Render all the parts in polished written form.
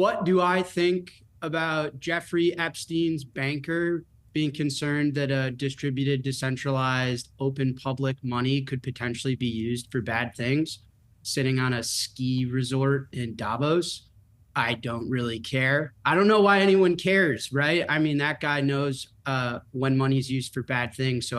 What do I think about Jeffrey Epstein's banker being concerned that a distributed, decentralized, open public money could potentially be used for bad things? Sitting on a ski resort in Davos, I don't really care. I don't know why anyone cares, right? I mean, that guy knows when money is used for bad things.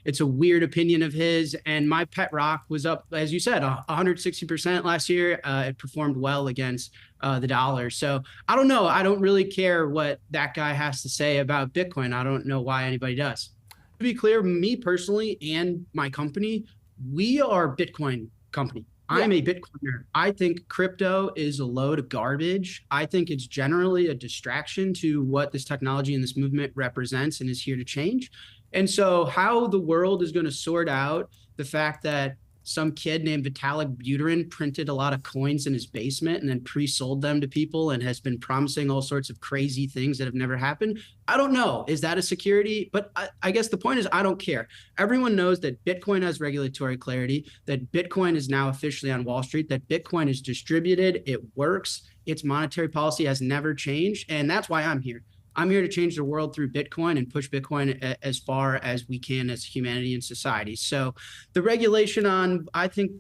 It's a weird opinion of his. And my pet rock was up, as you said, 160% last year. It performed well against the dollar. So I don't know. I don't really care what that guy has to say about Bitcoin. I don't know why anybody does. To be clear, me personally and my company, we are a Bitcoin company. I'm a Bitcoiner. I think crypto is a load of garbage. I think it's generally a distraction to what this technology and this movement represents and is here to change. And so, how the world is going to sort out the fact that some kid named Vitalik Buterin printed a lot of coins in his basement and then pre-sold them to people and has been promising all sorts of crazy things that have never happened. I don't know. Is that a security? But I guess the point is, I don't care. Everyone knows that Bitcoin has regulatory clarity, that Bitcoin is now officially on Wall Street, that Bitcoin is distributed, it works, its monetary policy has never changed. And that's why I'm here. I'm here to change the world through Bitcoin and push Bitcoin as far as we can as humanity and society. So the regulation on, I think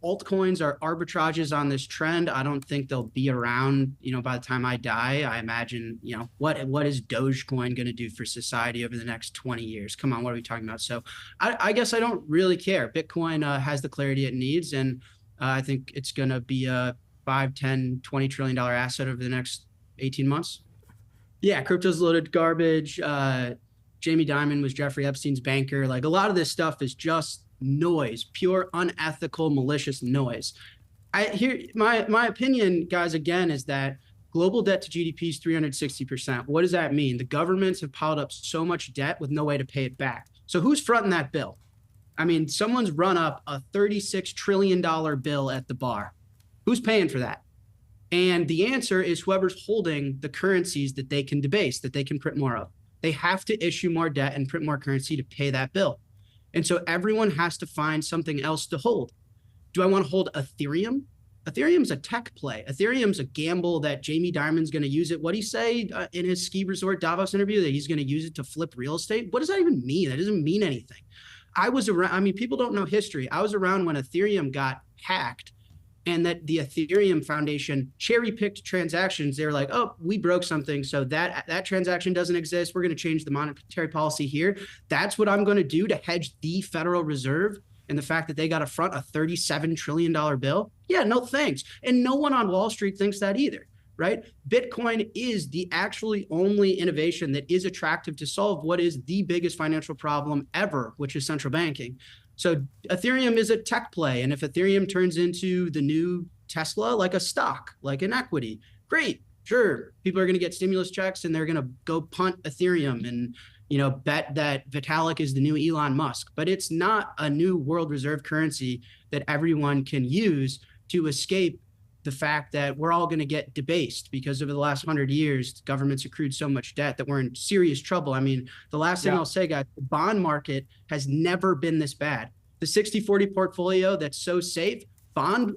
altcoins are arbitrages on this trend. I don't think they'll be around, by the time I die. I imagine, what is Dogecoin going to do for society over the next 20 years? Come on, what are we talking about? So I guess I don't really care. Bitcoin has the clarity it needs. And I think it's going to be a 5, 10, $20 trillion asset over the next 18 months. Yeah, crypto's loaded garbage. Jamie Dimon was Jeffrey Epstein's banker. Like, a lot of this stuff is just noise, pure unethical, malicious noise. My opinion, guys, again, is that global debt to GDP is 360%. What does that mean? The governments have piled up so much debt with no way to pay it back. So who's fronting that bill? I mean, someone's run up a $36 trillion bill at the bar. Who's paying for that? And the answer is whoever's holding the currencies that they can debase, that they can print more of. They have to issue more debt and print more currency to pay that bill. And so everyone has to find something else to hold. Do I want to hold Ethereum? Ethereum's a tech play. Ethereum's a gamble that Jamie Dimon's going to use it. What did he say in his ski resort Davos interview, that he's going to use it to flip real estate? What does that even mean? That doesn't mean anything. I was around. I mean, people don't know history. I was around when Ethereum got hacked, and that the Ethereum Foundation cherry-picked transactions. They were like, oh, we broke something, so that transaction doesn't exist. We're going to change the monetary policy here. That's what I'm going to do to hedge the Federal Reserve and the fact that they got to front a $37 trillion bill. Yeah, no thanks. And no one on Wall Street thinks that either, right? Bitcoin is the actually only innovation that is attractive to solve what is the biggest financial problem ever, which is central banking. So Ethereum is a tech play. And if Ethereum turns into the new Tesla, like a stock, like an equity, great, sure. People are going to get stimulus checks and they're going to go punt Ethereum and, bet that Vitalik is the new Elon Musk. But it's not a new world reserve currency that everyone can use to escape the fact that we're all going to get debased, because over the last 100 years, governments accrued so much debt that we're in serious trouble. I mean, the last thing I'll say, guys, the bond market has never been this bad. The 60-40 portfolio that's so safe, bond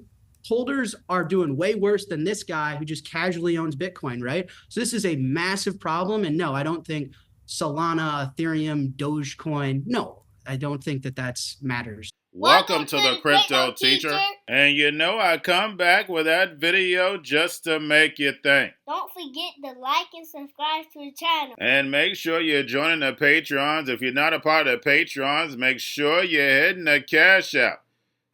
holders are doing way worse than this guy who just casually owns Bitcoin, right? So this is a massive problem. And no, I don't think Solana, Ethereum, Dogecoin, no, I don't think that matters. Welcome to the Crypto Teacher. And I come back with that video just to make you think. Don't forget to like and subscribe to the channel. And make sure you're joining the Patreons. If you're not a part of the Patreons, make sure you're hitting the Cash App.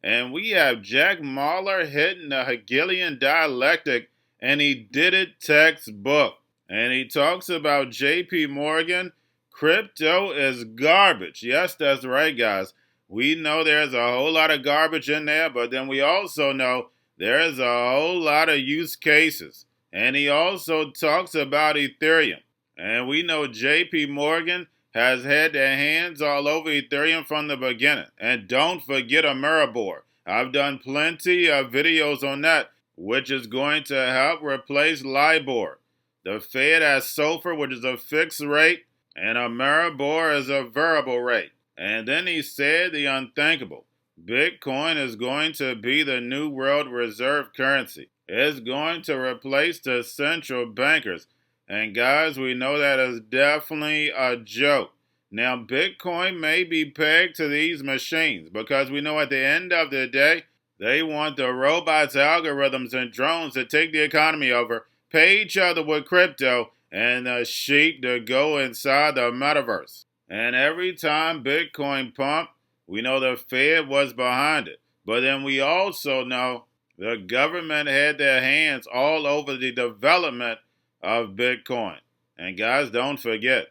And we have Jack Mahler hitting the Hegelian dialectic, and he did it textbook. And he talks about JP Morgan. Crypto is garbage. Yes, that's right, guys. We know there's a whole lot of garbage in there, but then we also know there's a whole lot of use cases. And he also talks about Ethereum. And we know JP Morgan has had their hands all over Ethereum from the beginning. And don't forget Ameribor. I've done plenty of videos on that, which is going to help replace LIBOR. The Fed has SOFR, which is a fixed rate, and Ameribor is a variable rate. And then he said the unthinkable. Bitcoin is going to be the new world reserve currency. is going to replace the central bankers. And guys, we know that is definitely a joke. Now, Bitcoin may be pegged to these machines because we know at the end of the day, they want the robots, algorithms, and drones to take the economy over, pay each other with crypto, and the sheep to go inside the metaverse. And every time Bitcoin pumped, we know the Fed was behind it. But then we also know the government had their hands all over the development of Bitcoin. And guys, don't forget,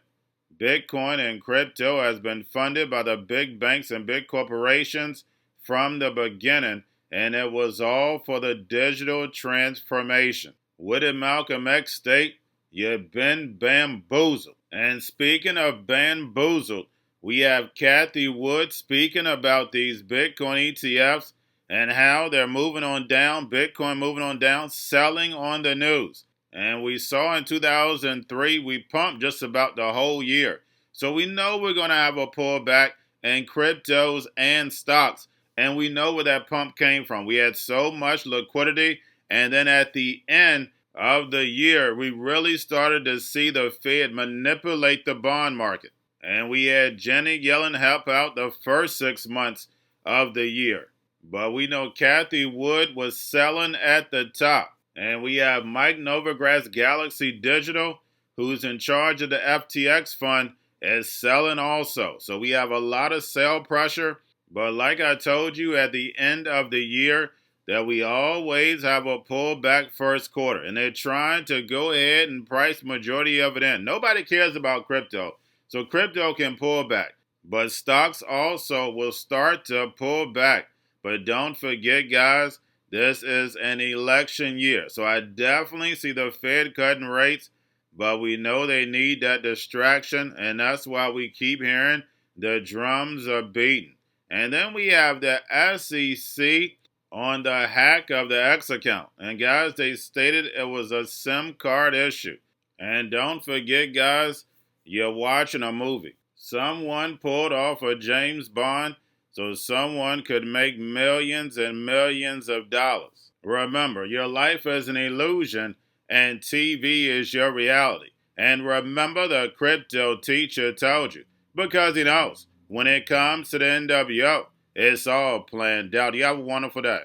Bitcoin and crypto has been funded by the big banks and big corporations from the beginning, and it was all for the digital transformation. What did Malcolm X state? You've been bamboozled. And speaking of bamboozled, we have Kathy Wood speaking about these Bitcoin ETFs and how they're moving on down, Bitcoin moving on down, selling on the news. And we saw in 2003, we pumped just about the whole year. So we know we're going to have a pullback in cryptos and stocks. And we know where that pump came from. We had so much liquidity. And then at the end of the year, we really started to see the Fed manipulate the bond market. And we had Janet Yellen help out the first 6 months of the year. But we know Kathy Wood was selling at the top. And we have Mike Novogratz Galaxy Digital, who's in charge of the FTX fund, is selling also. So we have a lot of sell pressure. But like I told you at the end of the year, that we always have a pullback first quarter. And they're trying to go ahead and price majority of it in. Nobody cares about crypto. So crypto can pull back. But stocks also will start to pull back. But don't forget, guys, this is an election year. So I definitely see the Fed cutting rates, but we know they need that distraction, and that's why we keep hearing the drums are beating. And then we have the SEC on the hack of the X account. And guys, they stated it was a SIM card issue. And don't forget, guys, you're watching a movie. Someone pulled off a James Bond so someone could make millions and millions of dollars. Remember, your life is an illusion and TV is your reality. And remember, the crypto teacher told you, because he knows when it comes to the NWO, it's all planned out. You have a wonderful day.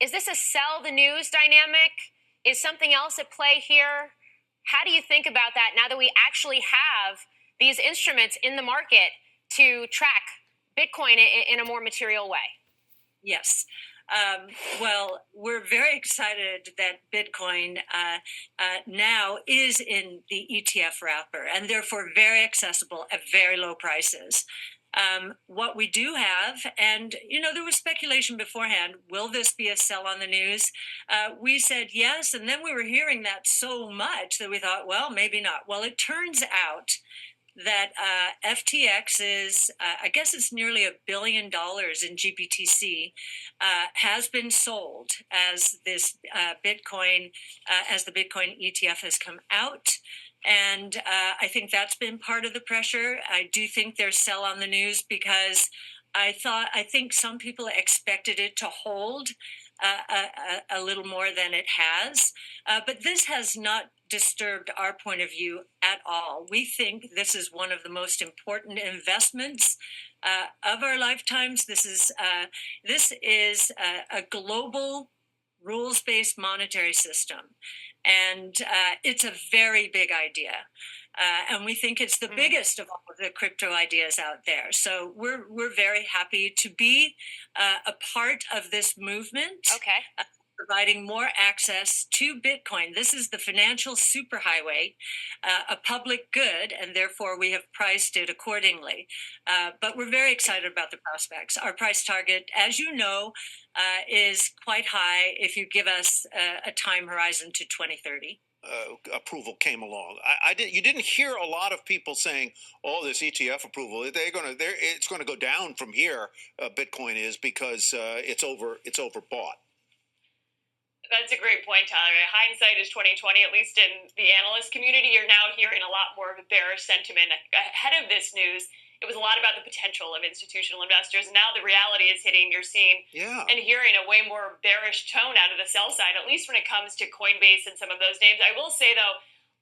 Is this a sell the news dynamic? Is something else at play here? How do you think about that now that we actually have these instruments in the market to track Bitcoin in a more material way? Yes. Well, we're very excited that Bitcoin now is in the ETF wrapper and therefore very accessible at very low prices. What we do have, and there was speculation beforehand, will this be a sell on the news? We said yes, and then we were hearing that so much that we thought, well, maybe not. Well, it turns out that FTX is, I guess it's nearly $1 billion in GBTC, has been sold as this Bitcoin, as the Bitcoin ETF has come out. And I think that's been part of the pressure. I do think there's sell on the news because I think some people expected it to hold a little more than it has. But this has not disturbed our point of view at all. We think this is one of the most important investments of our lifetimes. This is a global rules-based monetary system. And it's a very big idea. And we think it's the biggest of all of the crypto ideas out there. So we're very happy to be a part of this movement. Okay. Providing more access to Bitcoin. This is the financial superhighway, a public good, and therefore we have priced it accordingly. But we're very excited about the prospects. Our price target, as you know, is quite high if you give us a time horizon to 2030. Approval came along. You didn't hear a lot of people saying, "Oh, this ETF approval, it's going to go down from here." Bitcoin is because it's overbought. That's a great point, Tyler. Hindsight is 2020, at least in the analyst community. You're now hearing a lot more of a bearish sentiment ahead of this news. It was a lot about the potential of institutional investors. Now the reality is hitting. You're seeing and hearing a way more bearish tone out of the sell side, at least when it comes to Coinbase and some of those names. I will say, though,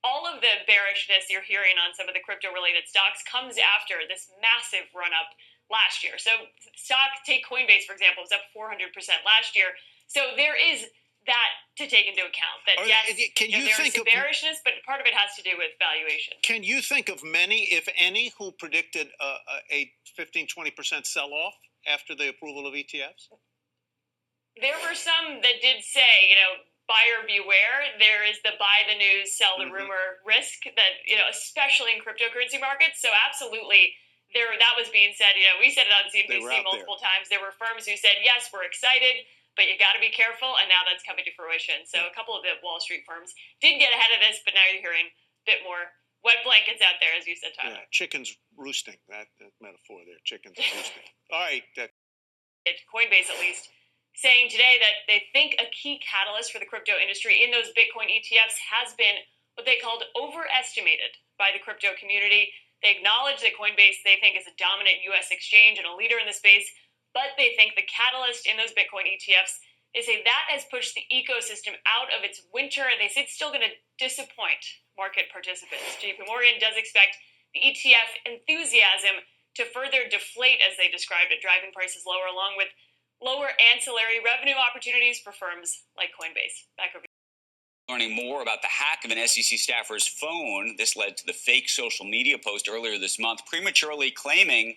all of the bearishness you're hearing on some of the crypto-related stocks comes after this massive run-up last year. So take Coinbase, for example, was up 400% last year. So there is that to take into account. That yes, there's bearishness, but part of it has to do with valuation. Can you think of many, if any, who predicted a 15-20% sell-off after the approval of ETFs? There were some that did say, buyer beware. There is the buy the news, sell the rumor risk that, especially in cryptocurrency markets. So absolutely, that was being said. We said it on CNBC multiple times. There were firms who said, yes, we're excited, but you got to be careful, and now that's coming to fruition. So a couple of the Wall Street firms did get ahead of this, but now you're hearing a bit more wet blankets out there, as you said, Tyler. Yeah, chickens roosting, that metaphor there, chickens roosting. All right. Coinbase, at least, saying today that they think a key catalyst for the crypto industry in those Bitcoin ETFs has been what they called overestimated by the crypto community. They acknowledge that Coinbase, they think, is a dominant U.S. exchange and a leader in the space, but they think the catalyst in those Bitcoin ETFs, they say that has pushed the ecosystem out of its winter, and they say it's still going to disappoint market participants. JP Morgan does expect the ETF enthusiasm to further deflate, as they described it, driving prices lower, along with lower ancillary revenue opportunities for firms like Coinbase. Back over to you. Learning more about the hack of an SEC staffer's phone. This led to the fake social media post earlier this month, prematurely claiming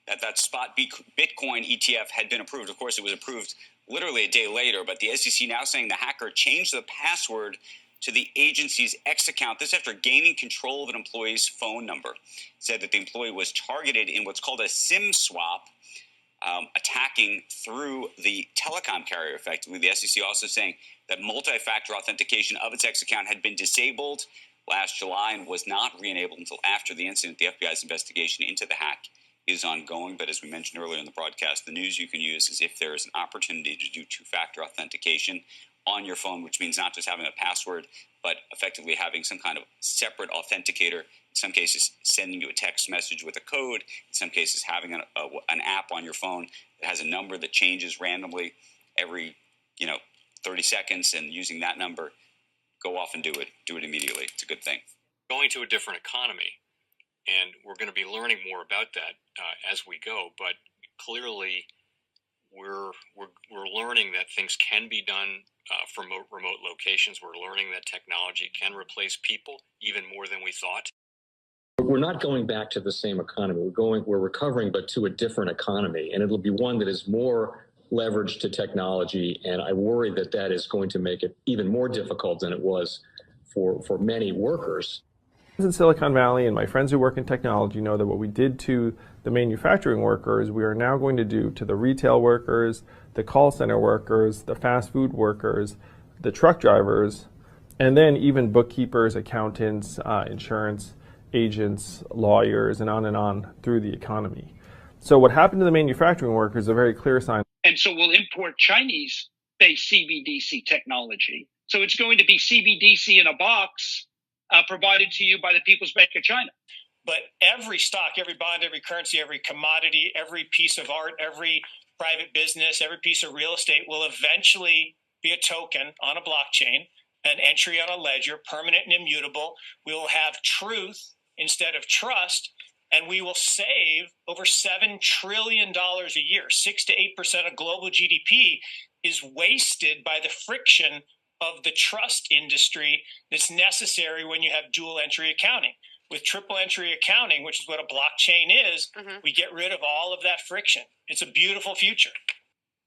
that spot Bitcoin ETF had been approved. Of course, it was approved literally a day later, but the SEC now saying the hacker changed the password to the agency's X account. This after gaining control of an employee's phone number. It said that the employee was targeted in what's called a SIM swap, attacking through the telecom carrier, effectively. The SEC also saying that multi-factor authentication of its X account had been disabled last July and was not re-enabled until after the incident. The FBI's investigation into the hack is ongoing, but as we mentioned earlier in the broadcast, the news you can use is if there is an opportunity to do two-factor authentication on your phone, which means not just having a password, but effectively having some kind of separate authenticator. In some cases, sending you a text message with a code. In some cases, having an app on your phone that has a number that changes randomly every 30 seconds, and using that number, go off and do it. Do it immediately. It's a good thing. Going to a different economy. And we're going to be learning more about that as we go. But clearly, we're learning that things can be done from remote locations. We're learning that technology can replace people even more than we thought. We're not going back to the same economy. We're recovering, but to a different economy, and it'll be one that is more leveraged to technology. And I worry that is going to make it even more difficult than it was for many workers. In Silicon Valley, and my friends who work in technology know that what we did to the manufacturing workers, we are now going to do to the retail workers, the call center workers, the fast food workers, the truck drivers, and then even bookkeepers, accountants, insurance agents, lawyers, and on through the economy. So what happened to the manufacturing workers is a very clear sign. And so we'll import Chinese-based CBDC technology. So it's going to be CBDC in a box provided to you by the People's Bank of China. But every stock, every bond, every currency, every commodity, every piece of art, every private business, every piece of real estate will eventually be a token on a blockchain, an entry on a ledger, permanent and immutable. We will have truth instead of trust, and we will save over $7 trillion a year. 6 to 8% of global GDP is wasted by the friction of the trust industry that's necessary when you have dual entry accounting. With triple entry accounting, which is what a blockchain is, we get rid of all of that friction. It's a beautiful future.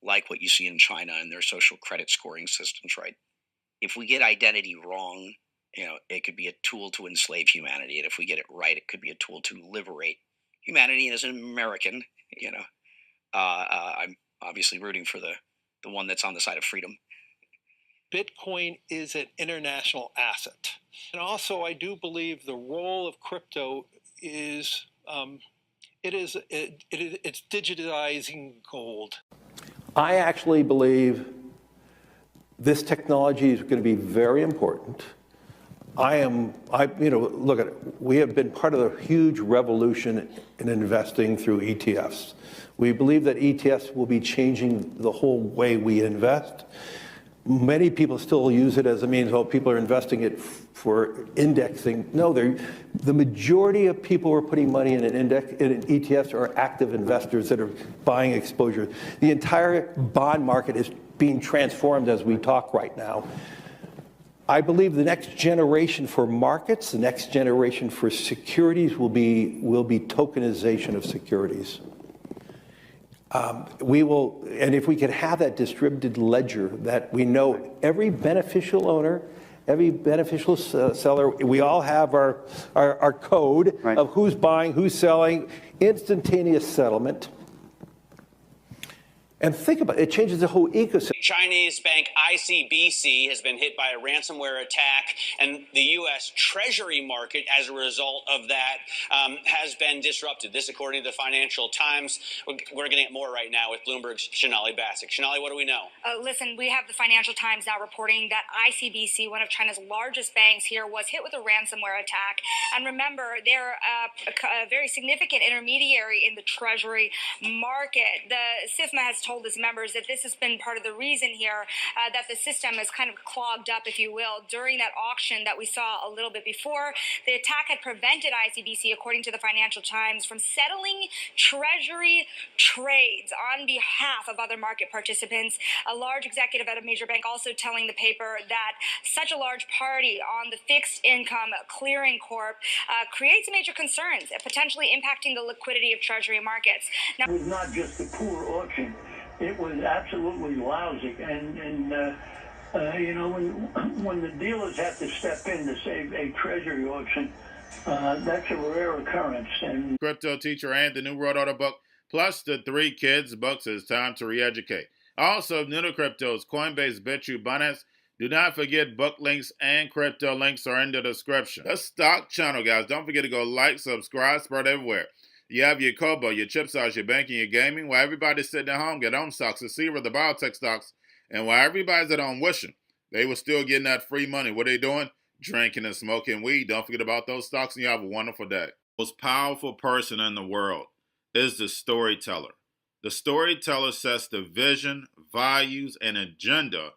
Like what you see in China and their social credit scoring systems, right? If we get identity wrong, it could be a tool to enslave humanity. And if we get it right, it could be a tool to liberate humanity. And as an American, I'm obviously rooting for the one that's on the side of freedom. Bitcoin is an international asset. And also, I do believe the role of crypto is it's digitizing gold. I actually believe This technology is going to be very important. Look at it. We have been part of the huge revolution in investing through ETFs. We believe that ETFs will be changing the whole way we invest. Many people still use it as a means, people are investing it for indexing. No, the majority of people who are putting money in an index, in ETFs, are active investors that are buying exposure. The entire bond market is being transformed as we talk right now. I believe the next generation for markets, the next generation for securities will be tokenization of securities. And if we could have that distributed ledger that we know every beneficial owner, every beneficial seller, we all have our code of who's buying, who's selling, instantaneous settlement. And think about it, it changes the whole ecosystem. Chinese bank ICBC has been hit by a ransomware attack, and the U.S. Treasury market, as a result of that, has been disrupted. This, according to the Financial Times. We're getting at more right now with Bloomberg's Shonali Bassick. Shonali, what do we know? Listen, we have the Financial Times now reporting that ICBC, one of China's largest banks here, was hit with a ransomware attack. And remember, they're a very significant intermediary in the Treasury market. The SIFMA has told its members that this has been part of the reason here that the system is kind of clogged up, if you will, during that auction that we saw a little bit before. The attack had prevented ICBC, according to the Financial Times, from settling Treasury trades on behalf of other market participants. A large executive at a major bank also telling the paper that such a large party on the fixed income clearing corp creates major concerns, potentially impacting the liquidity of Treasury markets. Now, it was not just a poor auction. It was absolutely lousy, and when the dealers have to step in to save a Treasury auction, that's a rare occurrence. And Cryptoteacher and the new World Order book, plus the 3 kids books, is time to re-educate. Also, new to cryptos, Coinbase, Bitrue, Binance. Do not forget book links and crypto links are in the description. The stock channel, guys. Don't forget to go like, subscribe, spread everywhere. You have your Kobo, your chip stocks, your banking, your gaming. While everybody's sitting at home, get on stocks, the Seaver, the biotech stocks. And while everybody's at home wishing, they were still getting that free money. What are they doing? Drinking and smoking weed. Don't forget about those stocks, and you have a wonderful day. The most powerful person in the world is the storyteller. The storyteller sets the vision, values, and agenda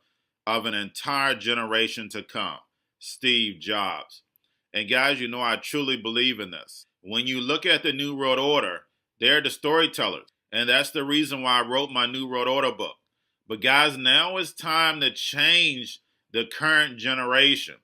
of an entire generation to come. Steve Jobs. And guys, you know I truly believe in this. When you look at the New World Order, they're the storytellers. And that's the reason why I wrote my New World Order book. But guys, now it's time to change the current generation.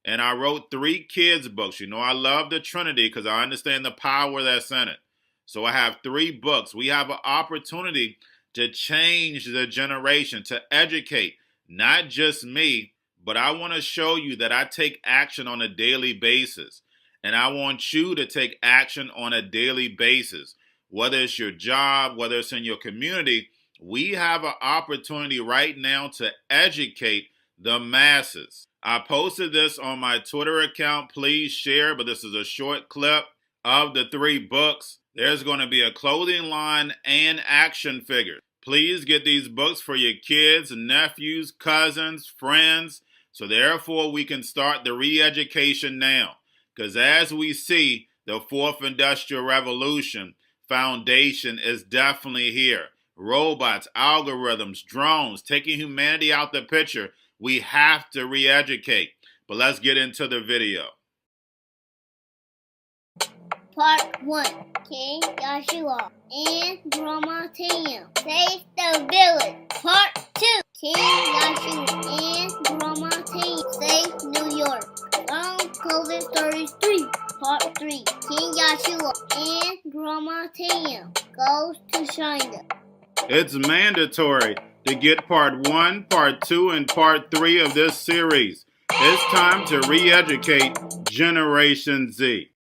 And I wrote 3 kids books. You know I love the Trinity because I understand the power that's in it. So I have 3 books. We have an opportunity to change the generation, to educate, not just me, but I want to show you that I take action on a daily basis. And I want you to take action on a daily basis. Whether it's your job, whether it's in your community, we have an opportunity right now to educate the masses. I posted this on my Twitter account. Please share, but this is a short clip of the 3 books. There's going to be a clothing line and action figures. Please get these books for your kids, nephews, cousins, friends, so therefore we can start the re-education now. Because as we see, the 4th Industrial Revolution foundation is definitely here. Robots, algorithms, drones, taking humanity out the picture. We have to re-educate. But let's get into the video. Part 1. King Joshua and Grandma Tam save the village. Part 2. King Joshua and Grandma Tam save New York. Long COVID Stories 3. Part 3. King Joshua and Grandma Tam goes to China. It's mandatory to get part 1, part 2, and part 3 of this series. It's time to re-educate Generation Z.